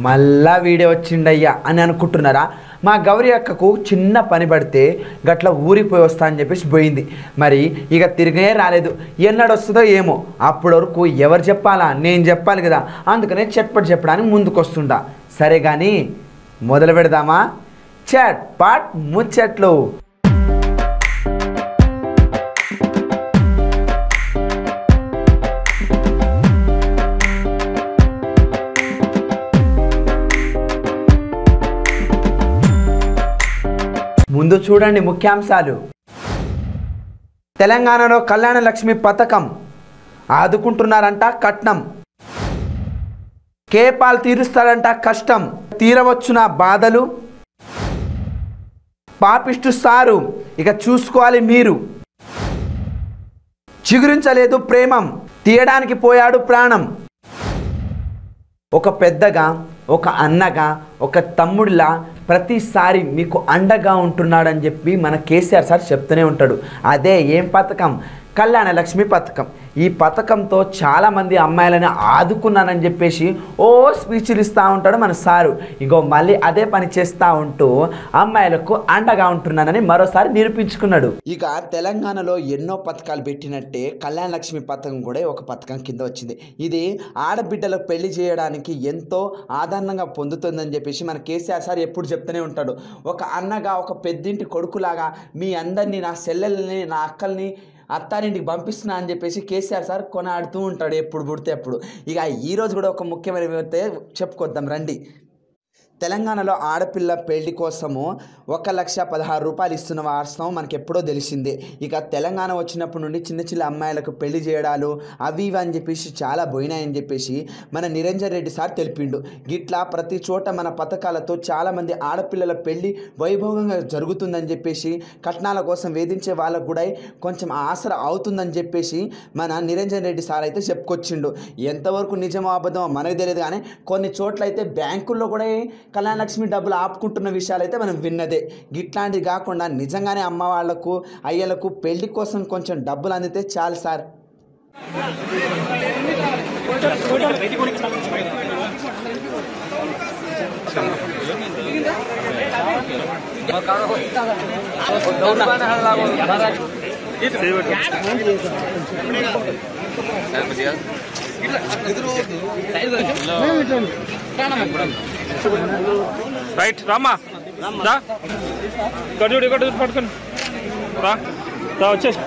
మళ్ళా వీడియో వచ్చిండయ్యా అని అనుకుంటున్నారా? మా గౌరీ అక్కకు చిన్న పని పడితే గట్ల ఊరిపోయి వస్తా అని చెప్పేసి పోయింది. మరి ఇక తిరిగే రాలేదు. ఎన్నడు వస్తుందో ఏమో. అప్పటి వరకు ఎవరు చెప్పాలా? నేను చెప్పాలి కదా. అందుకనే చట్పట్ చెప్పడానికి ముందుకు వస్తుండా. సరే కానీ మొదలు పెడదామా? చట్ పాట్ ముచ్చట్లు. ముందు చూడండి ముఖ్యాంశాలు. తెలంగాణలో కళ్యాణ లక్ష్మి పథకం ఆదుకుంటున్నారంట కట్నం. కేపాలు తీరుస్తారంట కష్టం. తీరవచ్చున బాధలు. పాపిష్టు సారు ఇక చూసుకోవాలి మీరు. చిగురించలేదు ప్రేమం, తీయడానికి పోయాడు ప్రాణం. ఒక పెద్దగా, ఒక అన్నగా, ఒక తమ్ముడిలా ప్రతిసారి మీకు అండగా ఉంటున్నాడని చెప్పి మన కేసీఆర్ సార్ చెప్తూనే ఉంటాడు. అదే ఏం పథకం? కళ్యాణ లక్ష్మి పథకం. ఈ పథకంతో చాలామంది అమ్మాయిలను ఆదుకున్నానని చెప్పేసి స్పీచ్లు ఇస్తూ ఉంటాడు మన సారు. ఇంకో మళ్ళీ అదే పని చేస్తూ ఉంటూ అమ్మాయిలకు అండగా ఉంటున్నానని మరోసారి నిరూపించుకున్నాడు. ఇక తెలంగాణలో ఎన్నో పథకాలు పెట్టినట్టే కళ్యాణ లక్ష్మి పథకం కూడా ఒక పథకం కింద వచ్చింది. ఇది ఆడబిడ్డలకు పెళ్లి చేయడానికి ఎంతో ఆదరణంగా పొందుతుందని చెప్పేసి మన కేసీఆర్ సార్ ఎప్పుడు చెప్తూనే ఉంటాడు. ఒక అన్నగా, ఒక పెద్దింటి కొడుకులాగా మీ అందరినీ, నా చెల్లెల్ని, నా అక్కల్ని అత్తారింటికి పంపిస్తున్నా అని చెప్పేసి కేసీఆర్ సార్ కొనాడుతూ ఉంటాడు ఎప్పుడు పుడితే అప్పుడు. ఇక ఈరోజు కూడా ఒక ముఖ్యమైన చెప్పుకొద్దాం రండి. తెలంగాణలో ఆడపిల్ల పెళ్లి కోసము 1,16,000 రూపాయలు ఇస్తున్న వాస్తవం మనకి ఎప్పుడో తెలిసిందే. ఇక తెలంగాణ వచ్చినప్పటి నుండి చిన్న చిన్న అమ్మాయిలకు పెళ్లి చేయడాలు అవి ఇవి అని చెప్పేసి చాలా పోయినాయని చెప్పేసి మన నిరంజన్ రెడ్డి సార్ తెలిపిండు. గిట్లా ప్రతి చోట మన పథకాలతో చాలామంది ఆడపిల్లల పెళ్లి వైభవంగా జరుగుతుందని చెప్పేసి, కట్నాల కోసం వేధించే వాళ్ళకు కూడా కొంచెం ఆసరా అవుతుందని చెప్పేసి మన నిరంజన్ రెడ్డి సార్ అయితే చెప్పుకొచ్చిండు. ఎంతవరకు నిజమో అబద్ధమో మనకు తెలియదు, కానీ కొన్ని చోట్ల అయితే బ్యాంకుల్లో కూడా కళ్యాణ లక్ష్మి డబ్బులు ఆపుకుంటున్న విషయాలు అయితే మనం విన్నదే. గిట్లాంటివి కాకుండా నిజంగానే అమ్మ వాళ్ళకు, అయ్యలకు పెళ్లి కోసం కొంచెం డబ్బులు అందితే చాలు సార్. రైట్ రామ్మా, ఇక్కడ పట్టుకొని వచ్చేసి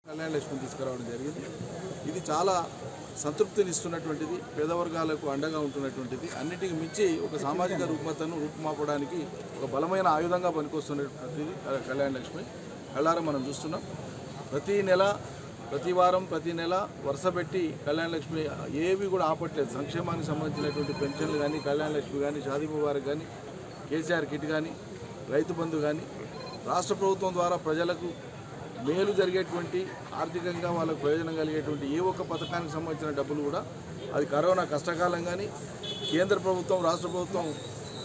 కళ్యాణ లక్ష్మి తీసుకురావడం జరిగింది. ఇది చాలా సంతృప్తినిస్తున్నటువంటిది, పేదవర్గాలకు అండగా ఉంటున్నటువంటిది, అన్నిటికీ మించి ఒక సామాజిక రుగ్మతను రూపుమాపడానికి ఒక బలమైన ఆయుధంగా పనికొస్తున్నటువంటిది కళ్యాణ లక్ష్మి. కళ్ళారా మనం చూస్తున్నాం. ప్రతి నెల, ప్రతి వారం, ప్రతి నెల వరుస పెట్టి కళ్యాణ లక్ష్మి ఏవి కూడా ఆపట్లేదు. సంక్షేమానికి సంబంధించినటువంటి పెన్షన్లు కానీ, కళ్యాణ లక్ష్మి కానీ, షాదీ ముబారక్ కానీ, కేసీఆర్ కిట్ కానీ, రైతు బంధు కానీ, రాష్ట్ర ప్రభుత్వం ద్వారా ప్రజలకు మేలు జరిగేటువంటి, ఆర్థికంగా వాళ్ళకు ప్రయోజనం కలిగేటువంటి ఏ ఒక్క పథకానికి సంబంధించిన డబ్బులు కూడా, అది కరోనా కష్టకాలం కానీ, కేంద్ర ప్రభుత్వం, రాష్ట్ర ప్రభుత్వం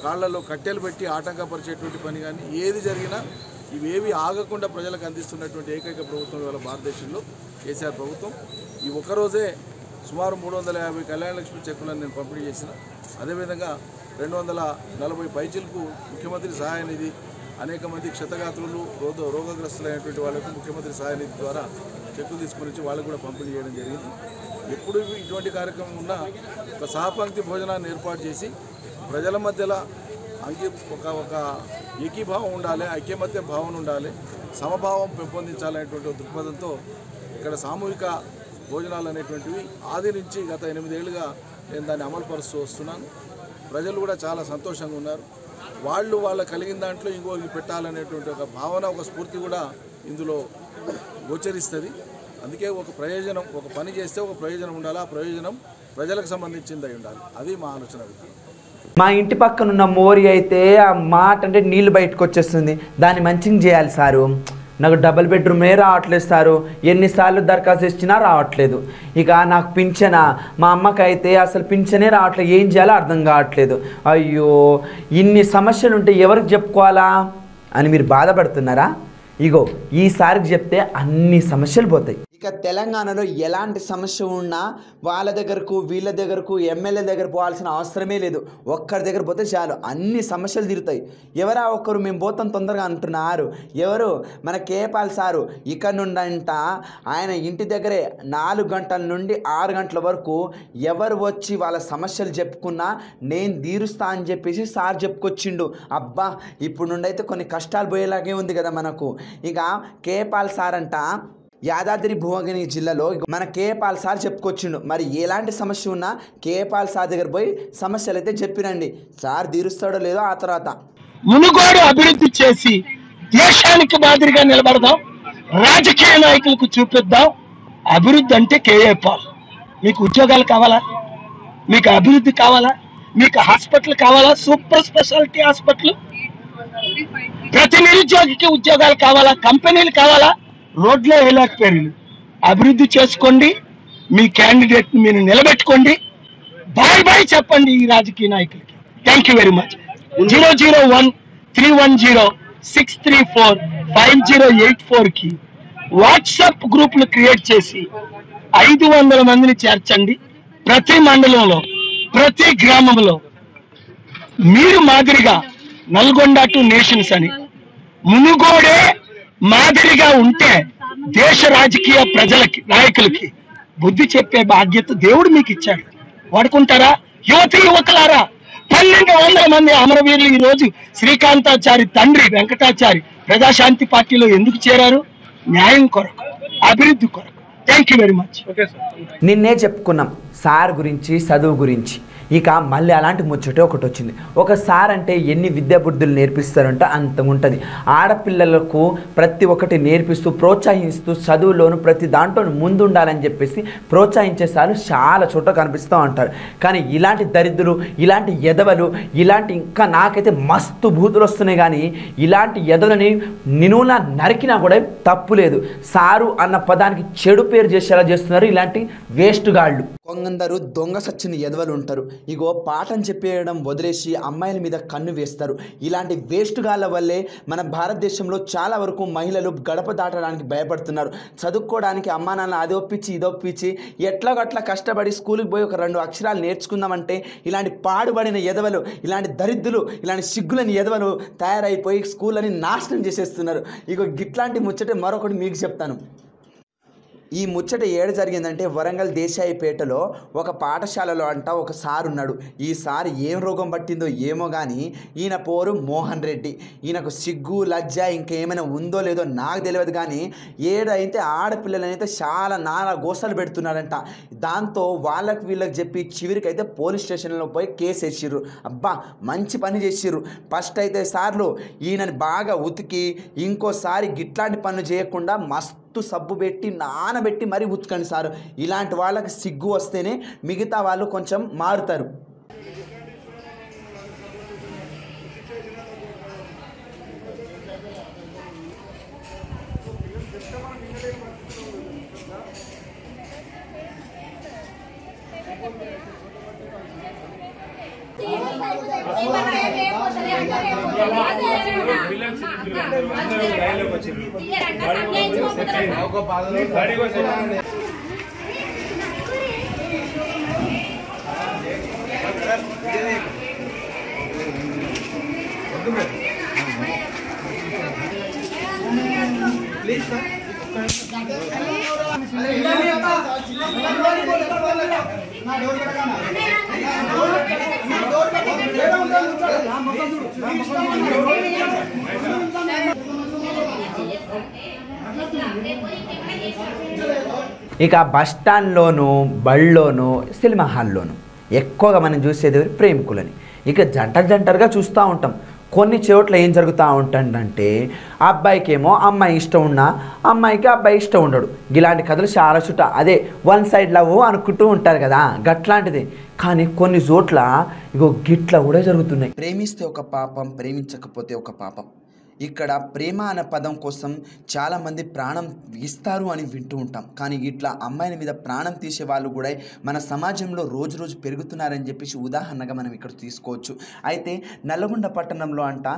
కాళ్లలో కట్టెలు పెట్టి ఆటంకపరిచేటువంటి పని కానీ, ఏది జరిగినా ఇవేవి ఆగకుండా ప్రజలకు అందిస్తున్నటువంటి ఏకైక ప్రభుత్వం ఇవాళ భారతదేశంలో కేసీఆర్ ప్రభుత్వం. ఈ ఒక్కరోజే సుమారు 350 కళ్యాణ లక్ష్మి చెక్కులను నేను పంపిణీ చేసిన. అదేవిధంగా 240 పైచీలకు ముఖ్యమంత్రి సహాయ నిధి, అనేక మంది క్షతగాత్రులు, రోగగ్రస్తులైనటువంటి వాళ్ళకు ముఖ్యమంత్రి సహాయ నిధి ద్వారా చెక్కులు తీసుకుని వచ్చి వాళ్ళకు కూడా పంపిణీ చేయడం జరిగింది. ఎప్పుడు ఇటువంటి కార్యక్రమం ఉన్నా ఒక సహపంక్తి భోజనాన్ని ఏర్పాటు చేసి ప్రజల మధ్యలో ఒక ఏకీభావం ఉండాలి, ఐక్యమత్య భావన ఉండాలి, సమభావం పెంపొందించాలనేటువంటి దృక్పథంతో ఇక్కడ సామూహిక భోజనాలు అనేటువంటివి ఆది నుంచి గత 8 ఏళ్ళుగా నేను దాన్ని అమలుపరుస్తూ వస్తున్నాను. ప్రజలు కూడా చాలా సంతోషంగా ఉన్నారు. వాళ్ళ కలిగిన దాంట్లో ఇంకోటి పెట్టాలనేటువంటి ఒక భావన, ఒక స్ఫూర్తి కూడా ఇందులో గోచరిస్తుంది. అందుకే ఒక ప్రయోజనం, ఒక పని చేస్తే ఒక ప్రయోజనం ఉండాలి. ఆ ప్రయోజనం ప్రజలకు సంబంధించింది అయి ఉండాలి. అది మా ఆలోచన. మా ఇంటి పక్కన ఉన్న మోరి అయితే ఆ మాట అంటే నీళ్ళు బయటకు వచ్చేస్తుంది. దాన్ని మంచిగా చేయాలి సారు. నాకు డబుల్ బెడ్రూమే రావట్లేదు సారు. ఎన్నిసార్లు దరఖాస్తు ఇచ్చినా రావట్లేదు. ఇక నాకు పింఛనా, మా అమ్మకైతే అసలు పింఛనే రావట్లేదు. ఏం చేయాలో అర్థం కావట్లేదు. అయ్యో, ఇన్ని సమస్యలు ఉంటే ఎవరికి చెప్పుకోవాలా అని మీరు బాధపడుతున్నారా? ఇగో ఈసారికి చెప్తే అన్ని సమస్యలు పోతాయి. ఇక తెలంగాణలో ఎలాంటి సమస్య ఉన్నా వాళ్ళ దగ్గరకు వీళ్ళ దగ్గరకు ఎమ్మెల్యే దగ్గర పోవాల్సిన అవసరమే లేదు. ఒక్కరి దగ్గర పోతే చాలు అన్ని సమస్యలు తీరుతాయి. ఎవరా ఒక్కరు మేము పోతాం తొందరగా అంటున్నారు. ఎవరు? మన కేపాల్ సారు. ఇక్కడ నుండంట ఆయన ఇంటి దగ్గరే 4 గంటల నుండి 6 గంటల వరకు ఎవరు వచ్చి వాళ్ళ సమస్యలు చెప్పుకున్నా నేను తీరుస్తా అని చెప్పేసి సార్ చెప్పుకొచ్చిండు. అబ్బా, ఇప్పుడు నుండి అయితే కొన్ని కష్టాలు పోయేలాగే ఉంది కదా మనకు. ఇక కేపాల్ సార్ అంట యాదాద్రి భువనగిరి జిల్లాలో మన కేపాల్ సార్ చెప్పుకొచ్చిండు. మరి ఎలాంటి సమస్య ఉన్నా కేపాల్ సార్ దగ్గర పోయి సమస్యలు అయితే చెప్పిరండి. సార్ తీరుస్తాడో లేదో ఆ తర్వాత. మునుగోడు అభివృద్ధి చేసి దేశానికి మాదిరిగా నిలబడదాం, రాజకీయ నాయకులకు చూపిద్దాం. అభివృద్ధి అంటే కేఏపాల్. మీకు ఉద్యోగాలు కావాలా? మీకు అభివృద్ధి కావాలా? మీకు హాస్పిటల్ కావాలా? Super speciality hospital. ప్రతి నిరుద్యోగికి ఉద్యోగాలు కావాలా? కంపెనీలు కావాలా? రోడ్లో వేయలేకపోయారు. అభివృద్ధి చేసుకోండి, మీ క్యాండిడేట్ మీరు నిలబెట్టుకోండి, బాయ్ బాయ్ చెప్పండి ఈ రాజకీయ నాయకులకి. Thank you very much. 001-310-634-5084కి వాట్సాప్ గ్రూపులు క్రియేట్ చేసి 500 మందిని చేర్చండి. ప్రతి మండలంలో, ప్రతి గ్రామంలో మీరు మాదిరిగా నల్గొండ టు నేషన్స్ అని మునుగోడే మాదిరిగా ఉంటే దేశ రాజకీయ ప్రజలకి నాయకులకి బుద్ధి చెప్పే బాధ్యత దేవుడు మీకు ఇచ్చాడు. వాడుకుంటారా? యువకులారా, 1200 మంది అమరవీరులు ఈ రోజు శ్రీకాంతాచారి తండ్రి వెంకటాచారి ప్రజాశాంతి పార్టీలో ఎందుకు చేరారు? న్యాయం కొరకు, అభివృద్ధి కొరకు. Thank you very much. నిన్నే చెప్పుకున్నాం సార్ గురించి, చదువు గురించి. ఇక మళ్ళీ అలాంటి ముచ్చటే ఒకటి వచ్చింది. ఒక సార్ అంటే ఎన్ని విద్యాబుద్ధులు నేర్పిస్తారంటే అంత ఉంటుంది. ఆడపిల్లలకు ప్రతి ఒక్కటి నేర్పిస్తూ ప్రోత్సహిస్తూ చదువులోను ప్రతి దాంట్లో ముందుండాలని చెప్పేసి ప్రోత్సహించే సార్లు చాలా చోట్ల కనిపిస్తూ ఉంటారు. కానీ ఇలాంటి దరిద్రులు, ఇలాంటి ఎదవలు, ఇలాంటి ఇంకా నాకైతే మస్తు బూతులు వస్తున్నాయి. కానీ ఇలాంటి ఎదవలని నిలువునా నరికినా కూడా తప్పు లేదు. సారు అన్న పదానికి చెడు పేరు చేసేలా చేస్తున్నారు ఇలాంటి వేస్ట్ గాళ్ళు. కొందరు దొంగ సచ్చిన ఎదవలు ఉంటారు. ఇగో పాఠం చెప్పేయడం వదిలేసి అమ్మాయిల మీద కన్ను వేస్తారు. ఇలాంటి వేస్ట్ గాళ్ళ వల్లే మన భారతదేశంలో చాలా వరకు మహిళలు గడప దాటడానికి భయపడుతున్నారు. చదువుకోవడానికి అమ్మా నాన్న అది ఒప్పించి ఇది ఒప్పించి ఎట్లాగట్లా కష్టపడి స్కూల్కి పోయి ఒక 2 అక్షరాలు నేర్చుకుందామంటే ఇలాంటి పాడుబడిన ఎదవలు, ఇలాంటి దరిద్రులు, ఇలాంటి సిగ్గులని ఎదవలు తయారైపోయి స్కూళ్ళని నాశనం చేసేస్తున్నారు. ఇగో గిట్లాంటి ముచ్చటే మరొకటి మీకు చెప్తాను. ఈ ముచ్చట ఏడు జరిగిందంటే వరంగల్ దేశాయిపేటలో ఒక పాఠశాలలో అంట ఒక సార్ ఉన్నాడు. ఈ సార్ ఏం రోగం పట్టిందో ఏమో కానీ ఈయన పోరు మోహన్ రెడ్డి. ఈయనకు సిగ్గు లజ్జ ఇంకేమైనా ఉందో లేదో నాకు తెలియదు. కానీ ఏడైతే ఆడపిల్లలనైతే చాలా నానా గోసలు పెడుతున్నాడంట. దాంతో వాళ్ళకి వీళ్ళకి చెప్పి చివరికైతే పోలీస్ స్టేషన్లో పోయి కేసు వేసిర్రు. అబ్బా, మంచి పని చేసిర్రు. ఫస్ట్ అయితే సార్లు ఈయనని బాగా ఉతికి ఇంకోసారి గిట్లాంటి పనులు చేయకుండా మస్తు సబ్బు పెట్టి నానబెట్టి మరీ ఉతకండి సార్. ఇలాంటి వాళ్ళకి సిగ్గు వస్తేనే మిగతా వాళ్ళు కొంచెం మారుతారు. ఇక బస్ స్టాండ్లోను, బళ్ళలోను, సినిమా హాల్లోను ఎక్కువగా మనం చూసేది ప్రేమికులని. ఇక జంటలుగా చూస్తూ ఉంటాం. కొన్ని చోట్ల ఏం జరుగుతూ ఉంటుందంటే అబ్బాయికేమో అమ్మాయి ఇష్టం ఉన్నా అమ్మాయికి అబ్బాయి ఇష్టం ఉండడు. ఇలాంటి కథలు చాలా చుట్ట అదే వన్ సైడ్ లవ్ అనుకుంటూ ఉంటారు కదా, గట్లాంటిది. కానీ కొన్ని చోట్ల ఇగో గిట్ల కూడా జరుగుతున్నాయి. ప్రేమిస్తే ఒక పాపం, ప్రేమించకపోతే ఒక పాపం. ఇక్కడ ప్రేమ అనే పదం కోసం చాలామంది ప్రాణం ఇస్తారు అని వింటూ ఉంటాం. కానీ ఇట్లా అమ్మాయిల మీద ప్రాణం తీసే వాళ్ళు కూడా మన సమాజంలో రోజు రోజు పెరుగుతున్నారని చెప్పేసి ఉదాహరణగా మనం ఇక్కడ తీసుకోవచ్చు. అయితే నల్లగొండ పట్టణంలో అంట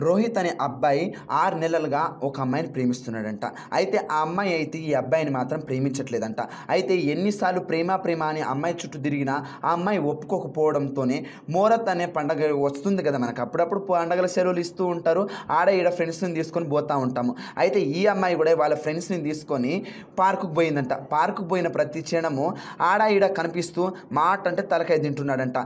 రోహిత్ అనే అబ్బాయి 6 నెలలుగా ఒక అమ్మాయిని ప్రేమిస్తున్నాడంట. అయితే ఆ అమ్మాయి అయితే ఈ అబ్బాయిని మాత్రం ప్రేమించట్లేదంట. అయితే ఎన్నిసార్లు ప్రేమ అని అమ్మాయి చుట్టూ తిరిగినా ఆ అమ్మాయి ఒప్పుకోకపోవడంతోనే మోరత్ అనే పండగ వస్తుంది కదా మనకు, అప్పుడప్పుడు పండగల సెలవులు ఇస్తూ ఉంటారు. ఆడ ఈడ ఫ్రెండ్స్ని తీసుకొని పోతూ ఉంటాము. అయితే ఈ అమ్మాయి కూడా వాళ్ళ ఫ్రెండ్స్ని తీసుకొని పార్కుకు పోయిందంట. పార్కుకు పోయిన ప్రతి క్షణము ఆడ ఈడ కనిపిస్తూ మాట అంటే తలకాయ తింటున్నాడంట.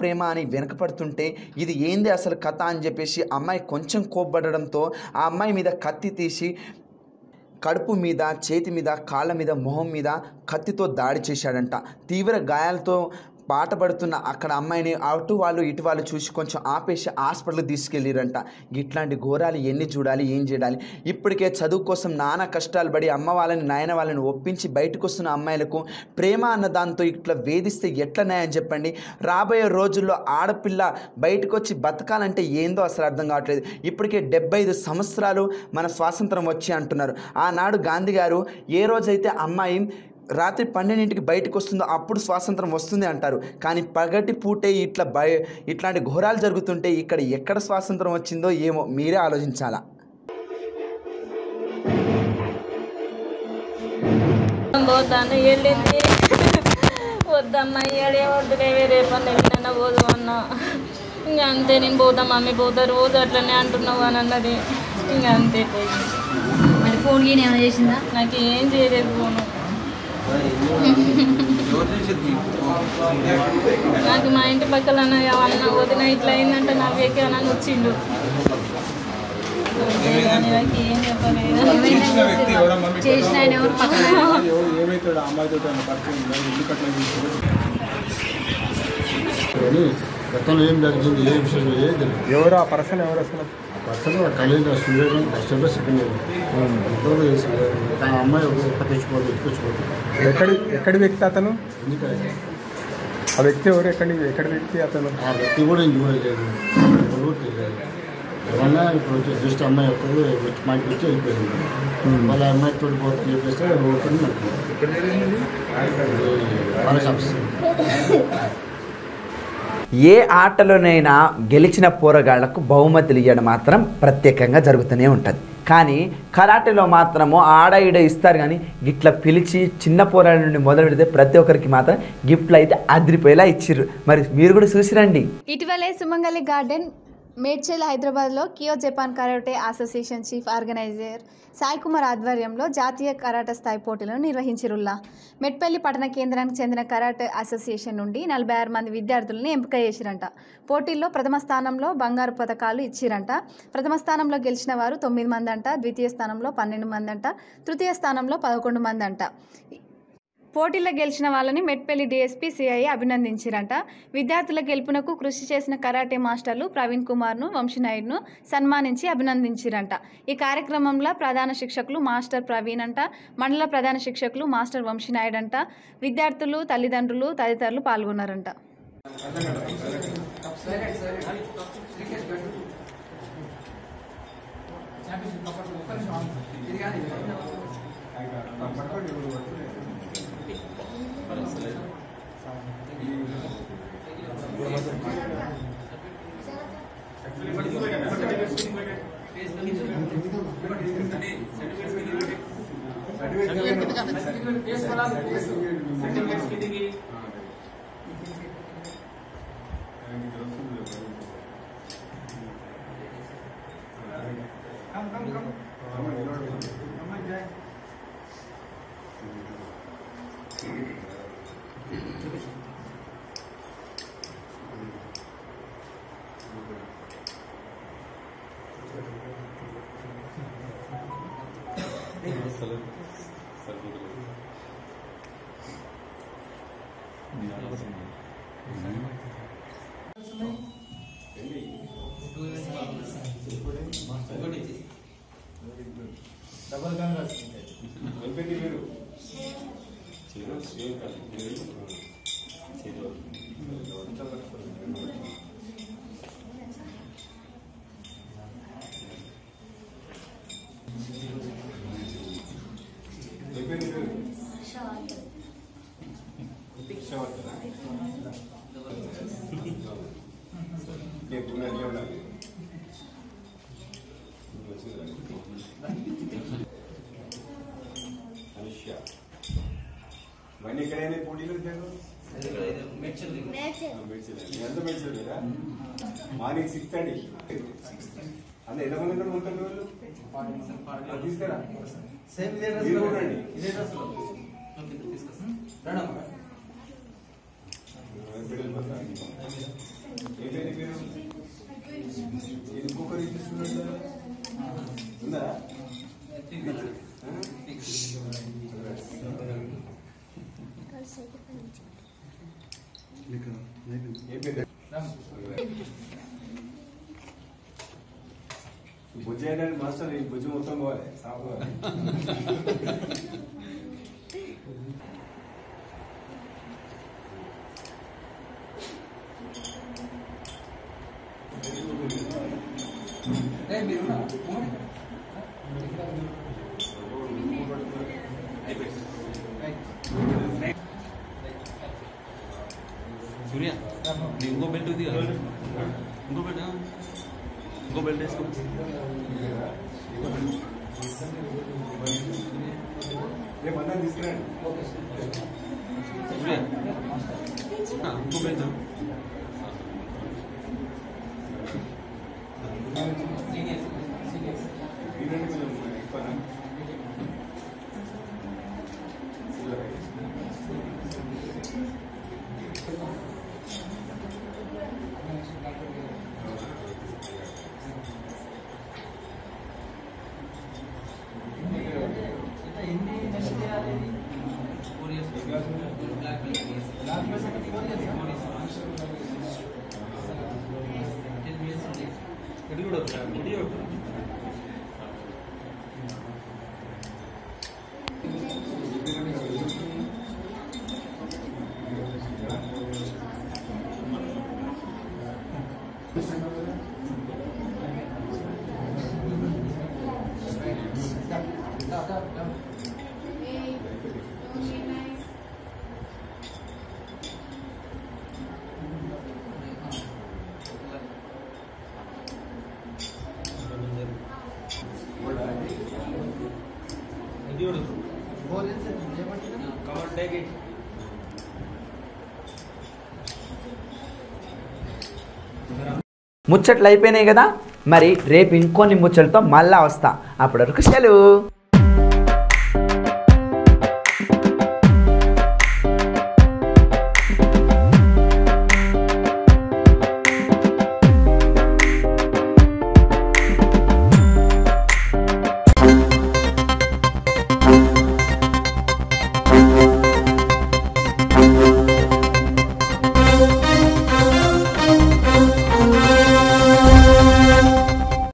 ప్రేమ అని వెనకపడుతుంటే ఇది ఏంది అసలు కథ అని చెప్పేసి అమ్మాయి కొంచెం కోప్పడడంతో ఆ అమ్మాయి మీద కత్తి తీసి కడుపు మీద, చేతి మీద, కాళ్ళ మీద, మొహం మీద కత్తితో దాడి చేశాడంట. తీవ్ర గాయాలతో పాటపడుతున్న అక్కడ అమ్మాయిని అటు వాళ్ళు ఇటు వాళ్ళు చూసి కొంచెం ఆపేసి హాస్పిటల్కి తీసుకెళ్ళిరంట. ఇట్లాంటి ఘోరాలు ఎన్ని చూడాలి, ఏం చేయాలి? ఇప్పటికే చదువు కోసం నానా కష్టాలు పడి అమ్మ వాళ్ళని నాయన వాళ్ళని ఒప్పించి బయటకు వస్తున్న అమ్మాయిలకు ప్రేమ అన్న దాంతో ఇట్లా వేధిస్తే ఎట్లా న్యాయం చెప్పండి? రాబోయే రోజుల్లో ఆడపిల్ల బయటకు వచ్చి బతకాలంటే ఏందో అసలు అర్థం కావట్లేదు. ఇప్పటికే 75 సంవత్సరాలు మన స్వాతంత్రం వచ్చి అంటున్నారు. ఆనాడు గాంధీ గారు ఏ రోజైతే అమ్మాయి రాత్రి 12ంటికి బయటకు వస్తుందో అప్పుడు స్వాతంత్రం వస్తుంది అంటారు. కానీ పగటి పూటే ఇట్లాంటి ఘోరాలు జరుగుతుంటే ఇక్కడ ఎక్కడ స్వాతంత్రం వచ్చిందో ఏమో మీరే ఆలోచించాలా. వద్దమ్మా ఇయ్యాడే వద్దులే, వేరే పని ఏమైనా పోదు అన్నా. ఇంకా అంతే, నేను పోతా మమ్మీ పోతా రోజు అట్లనే అంటున్నావు అని అన్నది. ఇంకా అంతే పోయింది. మరి ఫోన్ గీన్ ఏమైనా చేసిందా? నాకు ఏం చేయలేదు ఫోను. నాకు మా ఇంటి పక్కన అన్న వదిన ఇట్లా అయిందంటే నా వేకేనా వచ్చిండు. నాకు ఏం చెప్పలేదు. చేసిన ఆయన ఎవరు పక్కన గతంలో ఏం జరిగింది, ఏ విషయం ఏది తెలియదు. ఎవరు ఆ పర్సన్? ఎవరు అసలు పర్సన్ కాలేజ్ స్టూడెంట్ కష్టంలో సెకండ్ ఇయర్ అమ్మాయి తెచ్చుకోవాలి ఎక్కడి వ్యక్తి అతను? ఎందుకంటే ఆ వ్యక్తి ఎవరు? ఎక్కడి వ్యక్తి అతను? ఆ వ్యక్తి కూడా చూడలేదు, ఎవరు తెలియదు. ఏమన్నా ఇప్పుడు వచ్చి జస్ట్ అమ్మాయి ఒక్కరు మా ఇంటికి వచ్చి వెళ్ళిపోయింది. వాళ్ళ అమ్మాయి తోటి పోతుందని చెప్పేస్తే ఓపెన్ వాళ్ళ షాప్స్. ఏ ఆటలోనైనా గెలిచిన పోరగాళ్లకు బహుమతులు ఇవ్వడం మాత్రం ప్రత్యేకంగా జరుగుతూనే ఉంటుంది. కానీ కరాటేలో మాత్రము ఆడ ఈడ ఇస్తారు. కానీ గిట్లా పిలిచి చిన్న పోరాళ్ళ నుండి మొదలు పెడితే ప్రతి ఒక్కరికి మాత్రం గిఫ్ట్లు అయితే అదిరిపోయేలా ఇచ్చిర్రు. మరి మీరు కూడా చూసిరండి. ఇటీవలే సుమంగళి గార్డెన్ మేడ్చల్ హైదరాబాద్లో Kyo Japan karate association chief organiser Sai Kumar ఆధ్వర్యంలో జాతీయ కరాటే స్థాయి పోటీలను నిర్వహించిరుల్లా. మెట్పల్లి పట్టణ కేంద్రానికి చెందిన కరాటే అసోసియేషన్ నుండి 46 మంది విద్యార్థులను ఎంపిక చేసిరంట. పోటీల్లో ప్రథమ స్థానంలో బంగారు పథకాలు ఇచ్చిరంట. ప్రథమ స్థానంలో గెలిచిన వారు 9 మంది అంట, ద్వితీయ స్థానంలో 12 మంది అంట, తృతీయ స్థానంలో 11 మంది అంట. పోటీలో గెలిచిన వాళ్ళని మెట్పల్లి డీఎస్పీ సిఐ అభినందించారంట. విద్యార్థుల గెలుపునకు కృషి చేసిన కరాటే మాస్టర్లు ప్రవీణ్ కుమార్ను, వంశీనాయుడును సన్మానించి అభినందించారంట. ఈ కార్యక్రమంలో ప్రధాన శిక్షకులు మాస్టర్ ప్రవీణ్ అంట, మండల ప్రధాన శిక్షకులు మాస్టర్ వంశీనాయుడు అంట, విద్యార్థులు, తల్లిదండ్రులు తదితరులు పాల్గొన్నారంట. మార్నింగ్ 6 అండి అంటే ఎంతమంది ఉంటారు తీసుకురా ఇంకొకరు తీసుకున్నా ఉందా భుజ ఏంటంటే మాస్టర్ ఈ భుజ మొత్తం పోవాలి సాగు सूर्या इंको बेल्ट दिया इंको बेल्ट इसको ये बंदा दिसरा सूर्या हां इंको बेल्ट ముచ్చట్లు అయిపోయినాయి కదా, మరి రేపు ఇంకొన్ని ముచ్చలతో మళ్ళా వస్తా. అప్పటి వరకు సెలవు.